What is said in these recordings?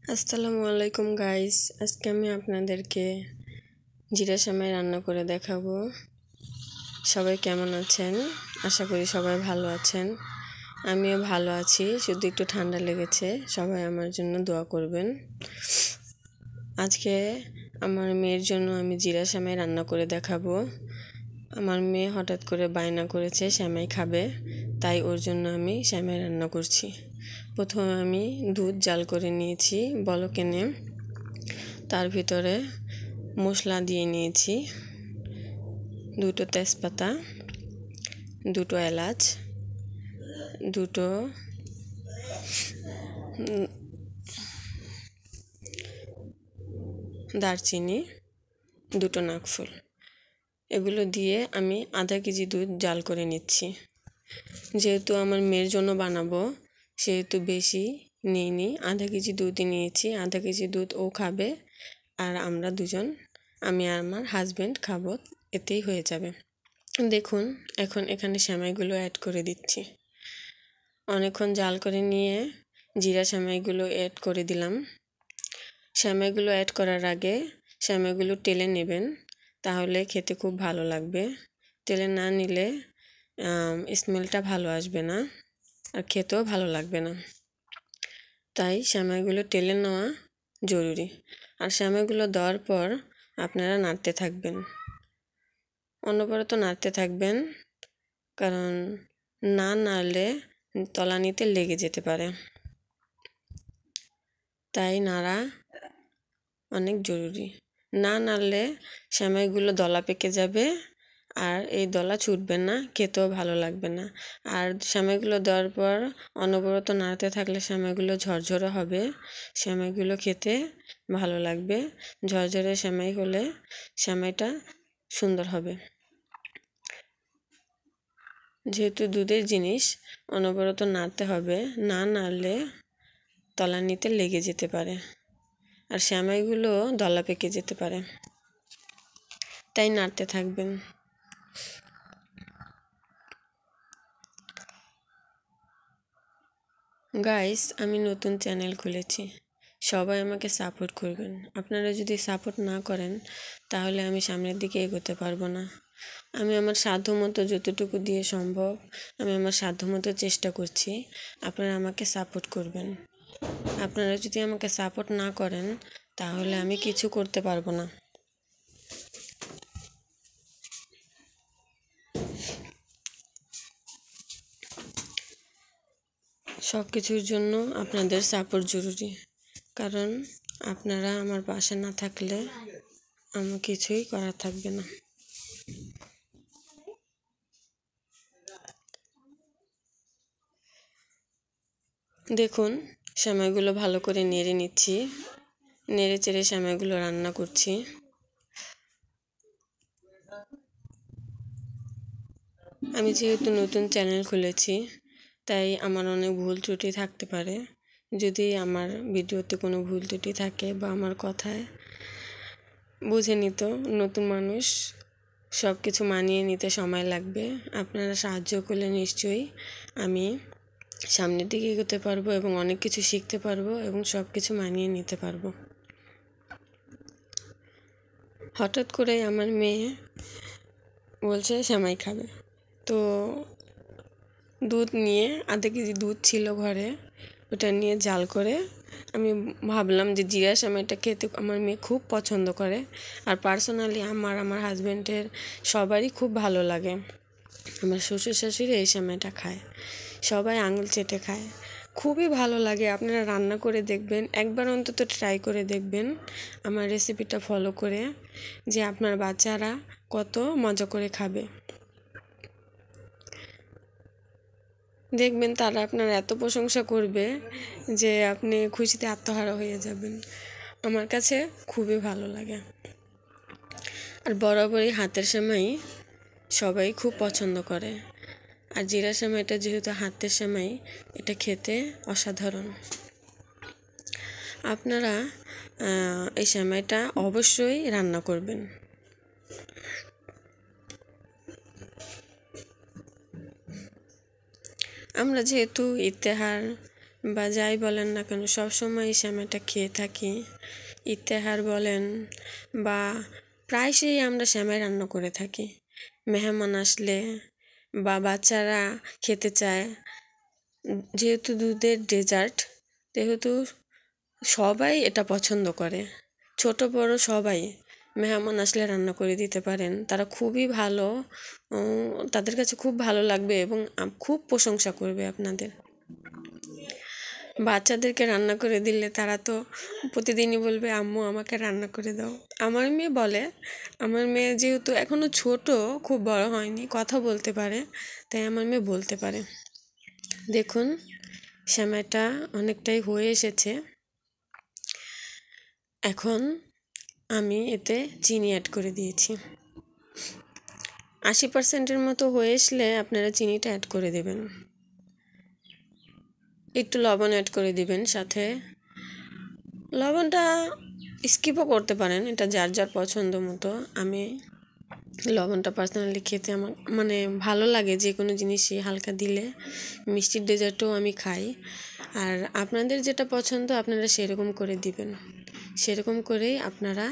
আসসালামু আলাইকুম গাইস, আজকে আমি আপনাদেরকে জিরা সেমাই রান্না করে দেখাবো। সবাই কেমন আছেন? আশা করি সবাই ভালো আছেন। আমিও ভালো আছি, শুধু একটু ঠান্ডা লেগেছে। সবাই আমার জন্য দোয়া করবেন। আজকে আমার মেয়ের জন্য আমি জিরা সেমাই রান্না করে দেখাবো। আমার মেয়ে হঠাৎ করে বায়না করেছে সেমাই খাবে, তাই ওর জন্য আমি সেমাই রান্না করছি। প্রথমে আমি দুধ জাল করে নিয়েছি বলক এনে, তার ভিতরে মশলা দিয়ে নিয়েছি, দুটো তেজপাতা, দুটো এলাচ, দুটো দারচিনি, দুটো নাকফুল। এগুলো দিয়ে আমি আধা কেজি দুধ জাল করে নিচ্ছি। যেহেতু আমার মেয়ের জন্য বানাবো সেহেতু বেশি নিইনি, আধা কেজি দুধই নিয়েছি। আধা কেজি দুধ ও খাবে আর আমরা দুজন, আমি আর আমার হাজব্যান্ড খাবো, এতেই হয়ে যাবে। দেখুন, এখন এখানে সেমাইগুলো অ্যাড করে দিচ্ছি। অনেকক্ষণ জাল করে নিয়ে জিরা সেমাইগুলো অ্যাড করে দিলাম। সেমাইগুলো অ্যাড করার আগে সেমাইগুলো টেলে নেবেন, তাহলে খেতে খুব ভালো লাগবে। টেলে না নিলে স্মেলটা ভালো আসবে না আর খেতেও ভালো লাগবে না। তাই সেমাইগুলো টেলে নেওয়া জরুরি। আর সেমাইগুলো দেওয়ার পর আপনারা নাড়তে থাকবেন, অনবরত নাড়তে থাকবেন, কারণ না নাড়লে তলানিতে লেগে যেতে পারে। তাই নাড়া অনেক জরুরি। না নাড়লে সেমাইগুলো দলা পেকে যাবে আর এই দলা ছুটবে না, খেতেও ভালো লাগবে না। আর সেমাইগুলো দেওয়ার পর অনবরত নাড়তে থাকলে সেমাইগুলো ঝরঝরে হবে, সেমাইগুলো খেতে ভালো লাগবে। ঝরঝরে সেমাই হলে সেমাইটা সুন্দর হবে। যেহেতু দুধের জিনিস অনবরত নাড়তে হবে, না নাড়লে তলানিতে লেগে যেতে পারে আর সেমাইগুলো দলা পেকে যেতে পারে, তাই নাড়তে থাকবেন। গাইস, আমি নতুন চ্যানেল খুলেছি, সবাই আমাকে সাপোর্ট করবেন। আপনারা যদি সাপোর্ট না করেন তাহলে আমি সামনের দিকে এগোতে পারবো না। আমি আমার সাধ্যমতো যতটুকু দিয়ে সম্ভব আমি আমার সাধ্যমতো চেষ্টা করছি। আপনারা আমাকে সাপোর্ট করবেন। আপনারা যদি আমাকে সাপোর্ট না করেন তাহলে আমি কিছু করতে পারবো না। সব কিছুর জন্য আপনাদের সাপোর্ট জরুরি, কারণ আপনারা আমার পাশে না থাকলে আমার কিছুই করার থাকবে না। দেখুন, সেমাইগুলো ভালো করে নেড়ে নিচ্ছি, নেড়ে চেড়ে সেমাইগুলো রান্না করছি। আমি যেহেতু নতুন চ্যানেল খুলেছি তাই আমার অনেক ভুল ত্রুটি থাকতে পারে। যদি আমার ভিডিওতে কোনো ভুল ত্রুটি থাকে বা আমার কথায় বুঝে নিত, নতুন মানুষ, সব কিছু মানিয়ে নিতে সময় লাগবে। আপনারা সাহায্য করলে নিশ্চয়ই আমি সামনের দিকে এগোতে পারবো এবং অনেক কিছু শিখতে পারবো এবং সব কিছু মানিয়ে নিতে পারবো। হঠাৎ করে আমার মেয়ে বলছে সেমাই খাবে, তো দুধ নিয়ে, আধা কেজি দুধ ছিল ঘরে, ওটা নিয়ে জাল করে আমি ভাবলাম যে জিরা সেমাইটা খেতে আমার মেয়ে খুব পছন্দ করে। আর পার্সোনালি আমার হাজব্যান্ডের সবারই খুব ভালো লাগে। আমার শ্বশুর শাশুড়ি এই সেমাইটা খায়, সবাই আঙুল চেটে খায়, খুবই ভালো লাগে। আপনারা রান্না করে দেখবেন, একবার অন্তত ট্রাই করে দেখবেন আমার রেসিপিটা ফলো করে, যে আপনার বাচ্চারা কত মজা করে খাবে। দেখবেন তারা আপনার এত প্রশংসা করবে যে আপনি খুশিতে আত্মহারা হয়ে যাবেন। আমার কাছে খুবই ভালো লাগে। আর বরাবরই হাতের সেমাই সবাই খুব পছন্দ করে। আর জিরা সেমাইটা যেহেতু হাতের সেমাই, এটা খেতে অসাধারণ। আপনারা এই সেমাইটা অবশ্যই রান্না করবেন। আমরা যেহেতু ইফতার বা যাই বলেন না কেন সবসময় এই সেমাইটা খেয়ে থাকি। ইফতার বলেন বা প্রায়শই আমরা সেমাই রান্না করে থাকি। মেহমান আসলে বা বাচ্চারা খেতে চায়, যেহেতু দুধের ডেজার্ট, যেহেতু সবাই এটা পছন্দ করে, ছোট বড় সবাই। মেহমান আসলে রান্না করে দিতে পারেন, তারা খুবই ভালো, তাদের কাছে খুব ভালো লাগবে এবং খুব প্রশংসা করবে আপনাদের। বাচ্চাদেরকে রান্না করে দিলে তারা তো প্রতিদিনই বলবে আম্মু আমাকে রান্না করে দাও। আমার মেয়ে বলে, আমার মেয়ে যেহেতু এখনও ছোট, খুব বড় হয়নি, কথা বলতে পারে, তাই আমার মেয়ে বলতে পারে। দেখুন সেমাইটা অনেকটাই হয়ে এসেছে। এখন আমি এতে চিনি অ্যাড করে দিয়েছি। 80%-এর মতো হয়ে আসলে আপনারা চিনিটা অ্যাড করে দেবেন। একটু লবণ অ্যাড করে দিবেন সাথে। লবণটা স্কিপও করতে পারেন, এটা যার যার পছন্দ মতো। আমি লবণটা পার্সোনালি খেতে আমার মানে ভালো লাগে, যে কোনো জিনিসই হালকা দিলে। মিষ্টির ডেজার্টও আমি খাই। আর আপনাদের যেটা পছন্দ আপনারা সেরকম করে দিবেন, সেরকম করেই আপনারা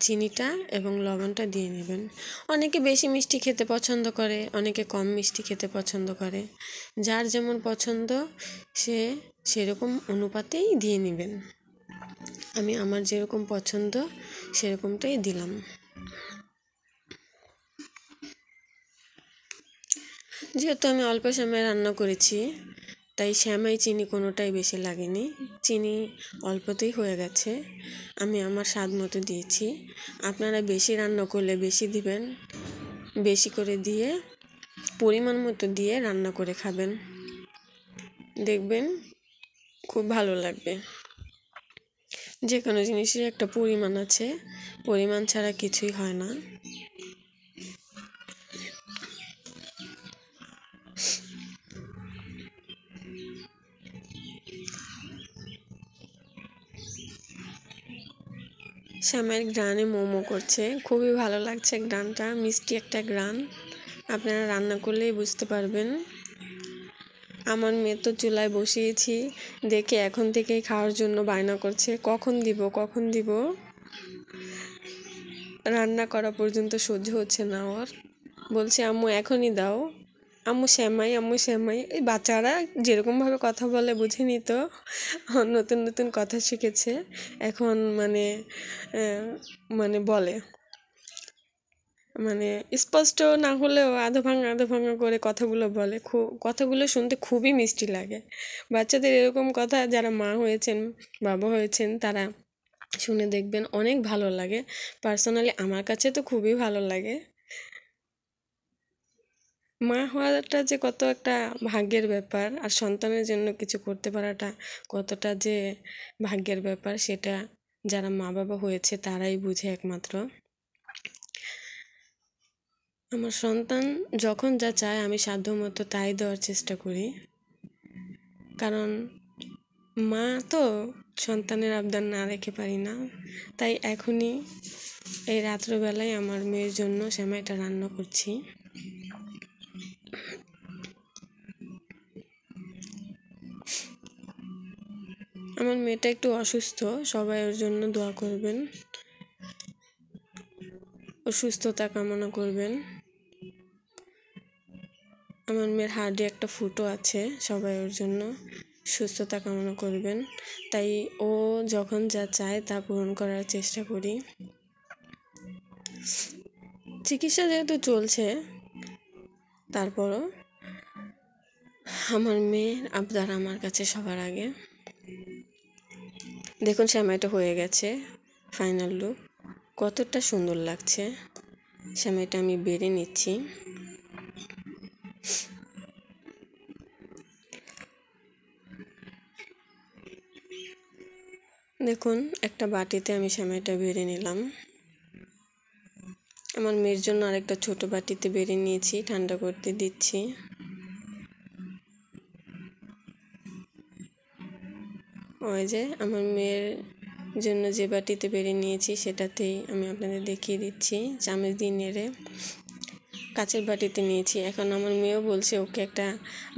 চিনিটা এবং লবণটা দিয়ে নেবেন। অনেকে বেশি মিষ্টি খেতে পছন্দ করে, অনেকে কম মিষ্টি খেতে পছন্দ করে। যার যেমন পছন্দ সে সেরকম অনুপাতেই দিয়ে নেবেন। আমি আমার যেরকম পছন্দ সেরকমটাই দিলাম। যেহেতু আমি অল্প সময় রান্না করেছি, তাই সেমাই চিনি কোনোটাই বেশি লাগেনি, চিনি অল্পতেই হয়ে গেছে। আমি আমার স্বাদ মতো দিয়েছি। আপনারা বেশি রান্না করলে বেশি দিবেন, বেশি করে দিয়ে পরিমাণ মতো দিয়ে রান্না করে খাবেন, দেখবেন খুব ভালো লাগবে। যে কোনো জিনিসের একটা পরিমাণ আছে, পরিমাণ ছাড়া কিছুই হয় না। সেমাইয়ের গ্রানে মোমো করছে, খুবই ভালো লাগছে গ্রানটা, মিষ্টি একটা গ্রান। আপনারা রান্না করলেই বুঝতে পারবেন। আমার মেয়ে তো চুলায় বসিয়েছি দেখে এখন থেকেই খাওয়ার জন্য বায়না করছে, কখন দিব কখন দিব। রান্না করা পর্যন্ত সহ্য হচ্ছে না ওর, বলছে আম্মু এখনই দাও, আম্মু সেমাই আম্মু সেমাই। এই বাচ্চারা যেরকমভাবে কথা বলে বুঝে নিত, নতুন নতুন কথা শিখেছে এখন, মানে বলে, মানে স্পষ্ট না হলেও আধো ভাঙা করে কথাগুলো বলে। কথাগুলো শুনতে খুবই মিষ্টি লাগে। বাচ্চাদের এরকম কথা যারা মা হয়েছেন বাবা হয়েছেন তারা শুনে দেখবেন অনেক ভালো লাগে। পার্সোনালি আমার কাছে তো খুবই ভালো লাগে। মা হওয়াটা যে কত একটা ভাগ্যের ব্যাপার, আর সন্তানের জন্য কিছু করতে পারাটা কতটা যে ভাগ্যের ব্যাপার, সেটা যারা মা বাবা হয়েছে তারাই বুঝে একমাত্র। আমার সন্তান যখন যা চায় আমি সাধ্যমতো তাই দেওয়ার চেষ্টা করি, কারণ মা তো সন্তানের আবদার না রেখে পারি না। তাই এখনই এই রাত্রবেলায় আমার মেয়ের জন্য সেমাইটা রান্না করছি। আমার মেয়েটা একটু অসুস্থ, সবাই ওর জন্য দোয়া করবেন, ওর সুস্থতা কামনা করবেন। আমার মেয়ের হার্টে একটা ফুটো আছে, সবাই ওর জন্য সুস্থতা কামনা করবেন। তাই ও যখন যা চায় তা পূরণ করার চেষ্টা করি। চিকিৎসা যেহেতু চলছে, তারপরও আমার মেয়ের আবদার আমার কাছে সবার আগে। দেখুন সেমাইটা হয়ে গেছে, ফাইনাল লুক কতটা সুন্দর লাগছে। সেমাইটা আমি বেড়ে নিচ্ছি। দেখুন একটা বাটিতে আমি সেমাইটা বেড়ে নিলাম। আমার মেয়ের জন্য আরেকটা ছোট বাটিতে বেড়ে নিয়েছি, ঠান্ডা করতে দিচ্ছি। ওই যে আমার মেয়ের জন্য যে বাটিতে বেড়ে নিয়েছি সেটাতেই আমি আপনাদের দেখিয়ে দিচ্ছি, চামচ দিয়ে নেড়ে। কাচের বাটিতে নিয়েছি। এখন আমার মেয়েও বলছে ওকে একটা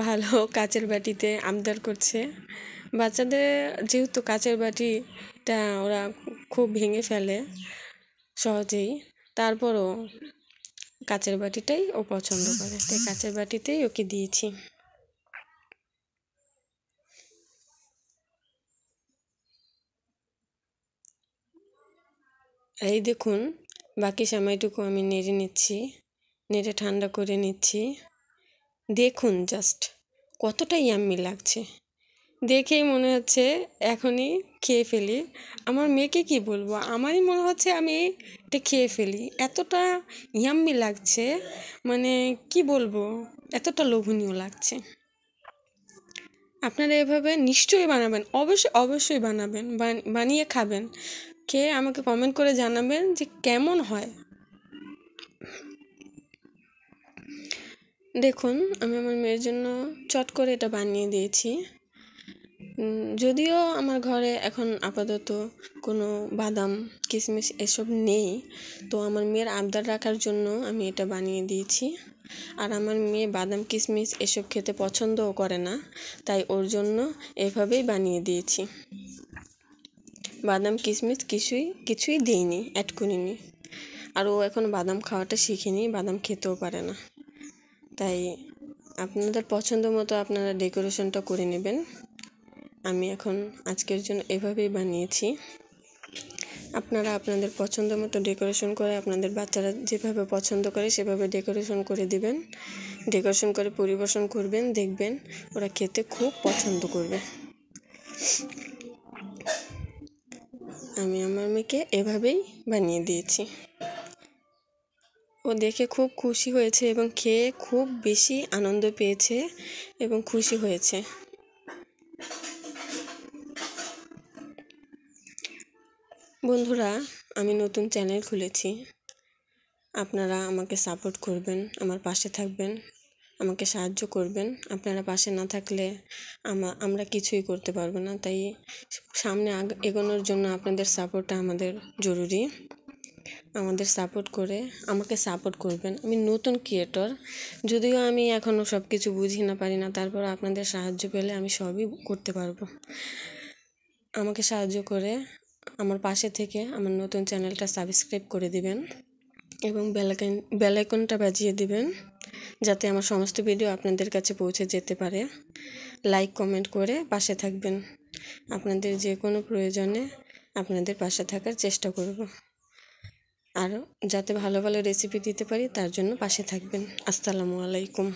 ভালো কাচের বাটিতে আবদার করছে। বাচ্চাদের যেহেতু কাচের বাটিটা ওরা খুব ভেঙে ফেলে সহজেই, তারপরও কাচের বাটিটাই ও পছন্দ করে, তাই কাচের বাটিতেই ওকে দিয়েছি। এই দেখুন, বাকি সময়টুকু আমি নেড়ে নিচ্ছি, নেড়ে ঠান্ডা করে নিচ্ছি। দেখুন জাস্ট কতটা ইয়াম্মি লাগছে, দেখেই মনে হচ্ছে এখনই খেয়ে ফেলি। আমার মেয়েকে কি বলবো, আমারই মনে হচ্ছে আমি এটা খেয়ে ফেলি, এতটা ইয়াম্মি লাগছে, মানে কি বলবো, এতটা লোভনীয় লাগছে। আপনারা এভাবে নিশ্চয়ই বানাবেন, অবশ্যই অবশ্যই বানাবেন, বানিয়ে খাবেন, খেয়ে আমাকে কমেন্ট করে জানাবেন যে কেমন হয়। দেখুন, আমি আমার মেয়ের জন্য চট করে এটা বানিয়ে দিয়েছি। যদিও আমার ঘরে এখন আপাতত কোনো বাদাম কিশমিশ এসব নেই, তো আমার মেয়ের আবদার রাখার জন্য আমি এটা বানিয়ে দিয়েছি। আর আমার মেয়ে বাদাম কিশমিশ এসব খেতে পছন্দও করে না, তাই ওর জন্য এভাবেই বানিয়ে দিয়েছি। বাদাম কিশমিশ কিছুই দিইনি, অ্যাড করিনি। আর ও এখন বাদাম খাওয়াটা শিখেনি, বাদাম খেতেও পারে না। তাই আপনাদের পছন্দ মতো আপনারা ডেকোরেশনটা করে নেবেন। আমি এখন আজকের জন্য এভাবেই বানিয়েছি। আপনারা আপনাদের পছন্দ মতো ডেকোরেশন করে, আপনাদের বাচ্চারা যেভাবে পছন্দ করে সেভাবে ডেকোরেশন করে দিবেন, ডেকোরেশন করে পরিবেশন করবেন, দেখবেন ওরা খেতে খুব পছন্দ করবে। আমি আমার মেয়েকে এভাবেই বানিয়ে দিয়েছি। ও দেখে খুব খুশি হয়েছে এবং খেয়ে খুব বেশি আনন্দ পেয়েছে এবং খুশি হয়েছে। বন্ধুরা, আমি নতুন চ্যানেল খুলেছি, আপনারা আমাকে সাপোর্ট করবেন, আমার পাশে থাকবেন, আমাকে সাহায্য করবেন। আপনারা পাশে না থাকলে আমরা কিছুই করতে পারবো না, তাই সামনে এগোনোর জন্য আপনাদের সাপোর্টটা আমাদের জরুরি। আমাদের আমাকে সাপোর্ট করবেন। আমি নতুন ক্রিয়েটর, যদিও আমি এখনও সব কিছু বুঝি না, পারি না, তারপর আপনাদের সাহায্য পেলে আমি সবই করতে পারবো। আমাকে সাহায্য করে আমার পাশে থেকে আমার নতুন চ্যানেলটা সাবস্ক্রাইব করে দিবেন এবং বেল আইকনটা বাজিয়ে দিবেন, যাতে আমার সমস্ত ভিডিও আপনাদের কাছে পৌঁছে যেতে পারে। লাইক কমেন্ট করে পাশে থাকবেন। আপনাদের যে কোনো প্রয়োজনে আপনাদের পাশে থাকার চেষ্টা করব, আর যাতে ভালো ভালো রেসিপি দিতে পারি তার জন্য পাশে থাকবেন। আসসালামু আলাইকুম।